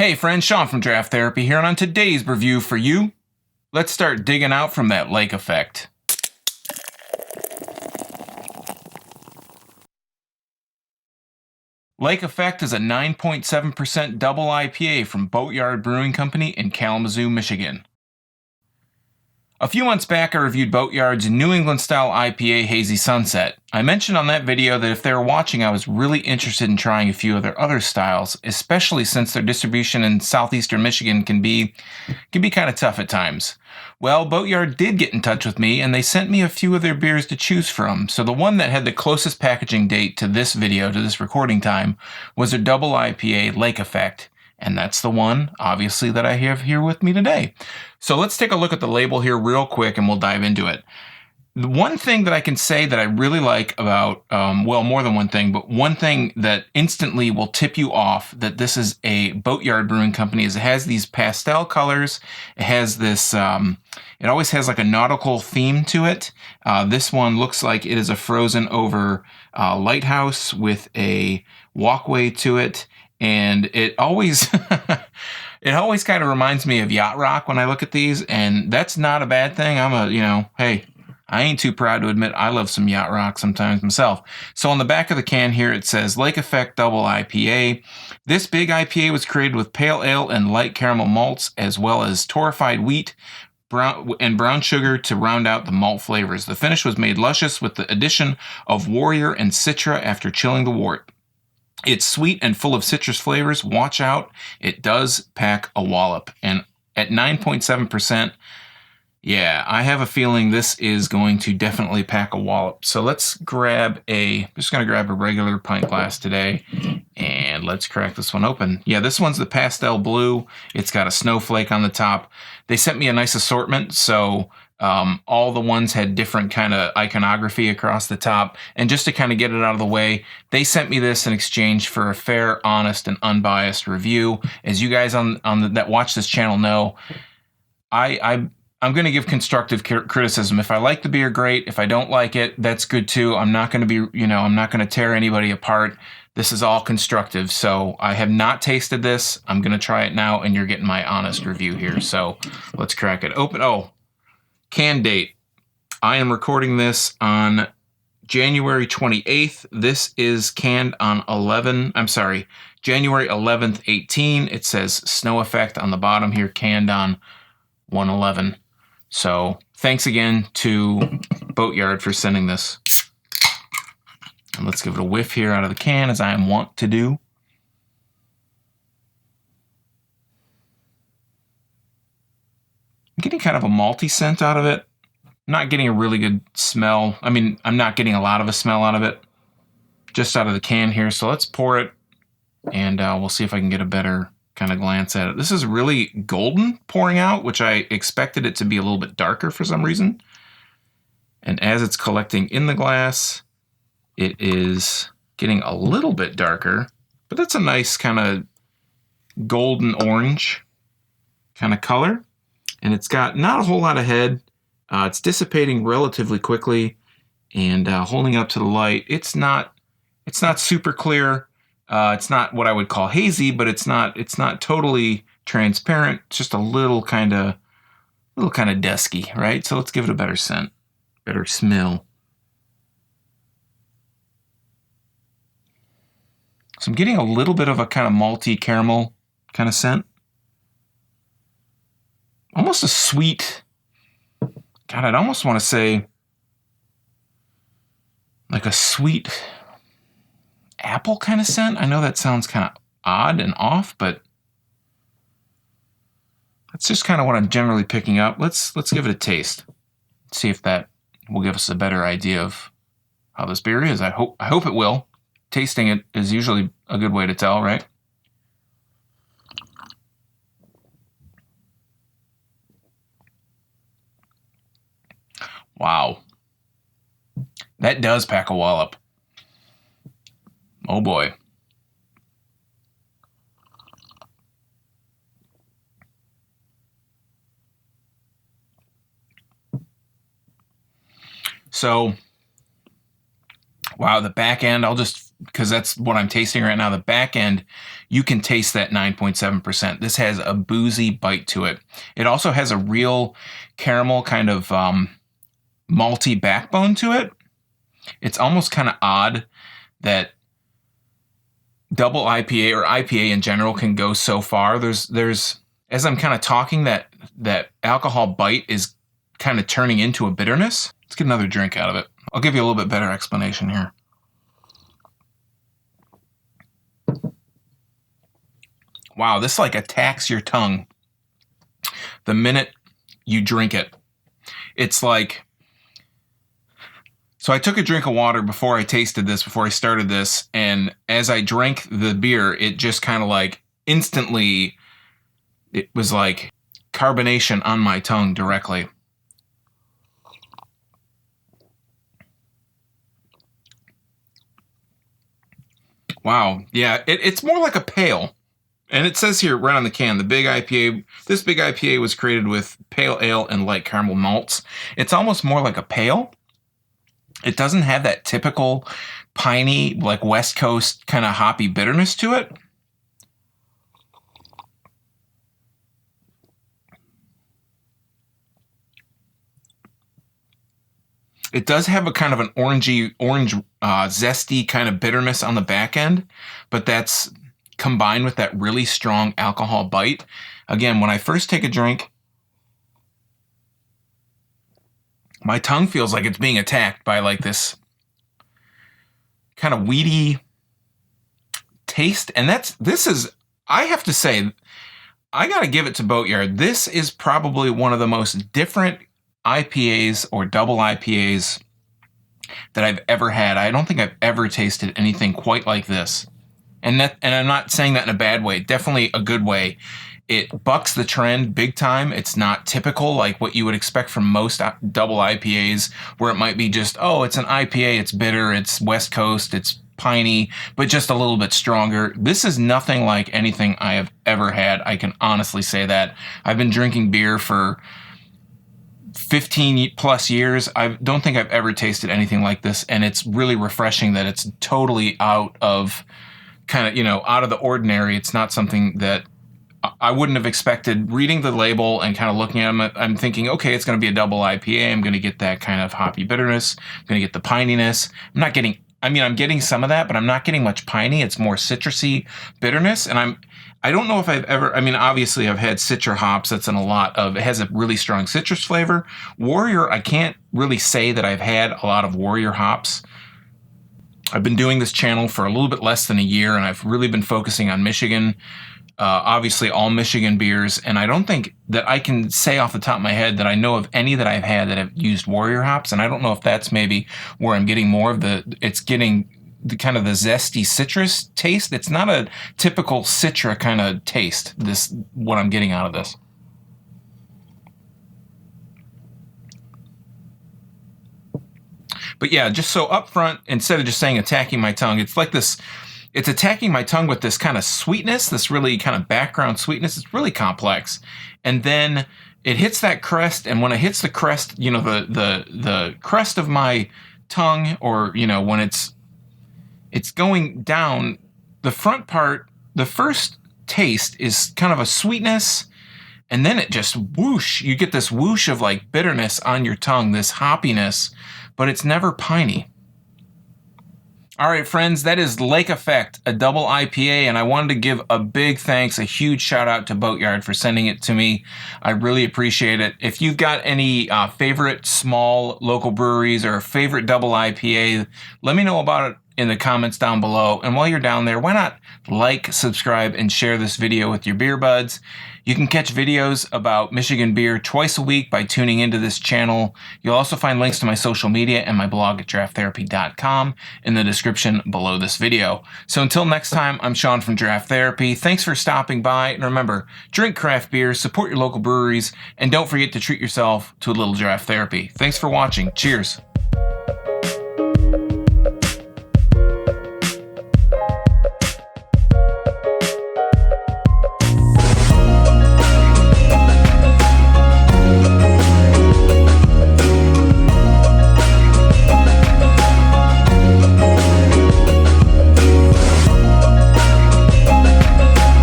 Hey friends, Sean from Draft Therapy here, and on today's review for you, let's start digging out from that lake effect. Lake Effect is a 9.7% double IPA from Boatyard Brewing Company in Kalamazoo, Michigan. A few months back, I reviewed Boatyard's New England-style IPA Hazy Sunset. I mentioned on that video that if they were watching, I was really interested in trying a few of their other styles, especially since their distribution in southeastern Michigan can be kind of tough at times. Well, Boatyard did get in touch with me, and they sent me a few of their beers to choose from. So the one that had the closest packaging date to this video, to this recording time, was their double IPA Lake Effect. And that's the one, obviously, that I have here with me today. So let's take a look at the label here real quick and we'll dive into it. The one thing that I can say that I really like about, well, more than one thing, but one thing that instantly will tip you off that this is a Boatyard Brewing Company is it has these pastel colors. It has this, it always has like a nautical theme to it. This one looks like it is a frozen over lighthouse with a walkway to it. And it always, it always kind of reminds me of yacht rock when I look at these, and that's not a bad thing. Hey, I ain't too proud to admit I love some yacht rock sometimes myself. So on the back of the can here, it says Lake Effect Double IPA. This big IPA was created with pale ale and light caramel malts, as well as torrefied wheat, brown sugar to round out the malt flavors. The finish was made luscious with the addition of Warrior and Citra after chilling the wort. It's sweet and full of citrus flavors. Watch out. It does pack a wallop. And at 9.7%, yeah, I have a feeling this is going to definitely pack a wallop. So let's just going to grab a regular pint glass today, and let's crack this one open. Yeah, this one's the pastel blue. It's got a snowflake on the top. They sent me a nice assortment, so all the ones had different kind of iconography across the top. And just to kind of get it out of the way, they sent me this in exchange for a fair, honest, and unbiased review. As you guys that watch this channel know, I'm going to give constructive criticism. If I like the beer, great. If I don't like it, that's good too. I'm not going to be, I'm not going to tear anybody apart. This is all constructive. So I have not tasted this. I'm going to try it now, and you're getting my honest review here. So let's crack it open. Oh, can date. I am recording this on January 28th. This is canned on January 11th, 18. It says Snow Effect on the bottom here, canned on 1/11. So thanks again to Boatyard for sending this. And let's give it a whiff here out of the can, as I am wont to do. I'm getting kind of a malty scent out of it. I'm not getting a really good smell. I mean, I'm not getting a lot of a smell out of it, just out of the can here. So let's pour it, and we'll see if I can get a better kind of glance at it. This is really golden pouring out, which I expected it to be a little bit darker for some reason. And as it's collecting in the glass, it is getting a little bit darker, but that's a nice kind of golden orange kind of color. And it's got not a whole lot of head. It's dissipating relatively quickly and holding up to the light. It's not super clear. It's not what I would call hazy, but it's not totally transparent. It's just a little kind of dusky, right? So let's give it a better scent, better smell. So I'm getting a little bit of a kind of malty caramel kind of scent. Almost a sweet, God, I'd almost want to say like a sweet apple kind of scent. I know that sounds kind of odd and off, but that's just kind of what I'm generally picking up. Let's give it a taste. See if that will give us a better idea of how this beer is. I hope it will. Tasting it is usually a good way to tell, right? Wow. That does pack a wallop. Oh boy. So, wow, the back end, I'll just because that's what I'm tasting right now. The back end, you can taste that 9.7%. This has a boozy bite to it. It also has a real caramel kind of malty backbone to it. It's almost kind of odd that double IPA or IPA in general can go so far. There's as I'm kind of talking, that alcohol bite is kind of turning into a bitterness. Let's get another drink out of it. I'll give you a little bit better explanation here. Wow, this like attacks your tongue the minute you drink it. It's like, so I took a drink of water before I tasted this, before I started this, and as I drank the beer, it just kind of like instantly, it was like carbonation on my tongue directly. Wow, yeah, it's more like a pale. And it says here right on the can, the big IPA, this big IPA was created with pale ale and light caramel malts. It's almost more like a pale. It doesn't have that typical piney, like West Coast kind of hoppy bitterness to it. It does have a kind of an orange, zesty kind of bitterness on the back end, but that's combined with that really strong alcohol bite. Again, when I first take a drink, my tongue feels like it's being attacked by like this kind of weedy taste. And this is, I have to say, I got to give it to Boatyard. This is probably one of the most different IPAs or double IPAs that I've ever had. I don't think I've ever tasted anything quite like this. And I'm not saying that in a bad way, definitely a good way. It bucks the trend big time. It's not typical like what you would expect from most double IPAs, where it might be just, oh, it's an IPA, it's bitter, it's West Coast, it's piney, but just a little bit stronger. This is nothing like anything I have ever had. I can honestly say that. I've been drinking beer for 15 plus years. I don't think I've ever tasted anything like this, and it's really refreshing that it's totally out of kind of, out of the ordinary. It's not something that I wouldn't have expected. Reading the label and kind of looking at them, I'm thinking, okay, it's going to be a double IPA. I'm going to get that kind of hoppy bitterness. I'm going to get the pininess. I'm getting some of that, but I'm not getting much piney. It's more citrusy bitterness. And I don't know if I've ever, obviously I've had Citra hops. That's in a lot of, it has a really strong citrus flavor. Warrior, I can't really say that I've had a lot of Warrior hops. I've been doing this channel for a little bit less than a year, and I've really been focusing on Michigan, obviously all Michigan beers, and I don't think that I can say off the top of my head that I know of any that I've had that have used Warrior hops, and I don't know if that's maybe where I'm getting more of it's getting the kind of the zesty citrus taste. It's not a typical Citra kind of taste, what I'm getting out of this. But yeah, just so up front, instead of just saying attacking my tongue, it's like this, it's attacking my tongue with this kind of sweetness, this really kind of background sweetness. It's really complex. And then it hits that crest, and when it hits the crest, the crest of my tongue, or, when it's going down, the front part, the first taste is kind of a sweetness, and then it just whoosh, you get this whoosh of like bitterness on your tongue, this hoppiness, but it's never piney. All right, friends, that is Lake Effect, a double IPA, and I wanted to give a big thanks, a huge shout out to Boatyard for sending it to me. I really appreciate it. If you've got any favorite small local breweries or favorite double IPA, let me know about it in the comments down below. And while you're down there, why not like, subscribe, and share this video with your beer buds? You can catch videos about Michigan beer twice a week by tuning into this channel. You'll also find links to my social media and my blog at drafttherapy.com in the description below this video. So until next time, I'm Sean from Draft Therapy. Thanks for stopping by, and remember, drink craft beer, support your local breweries, and don't forget to treat yourself to a little draft therapy. Thanks for watching. Cheers.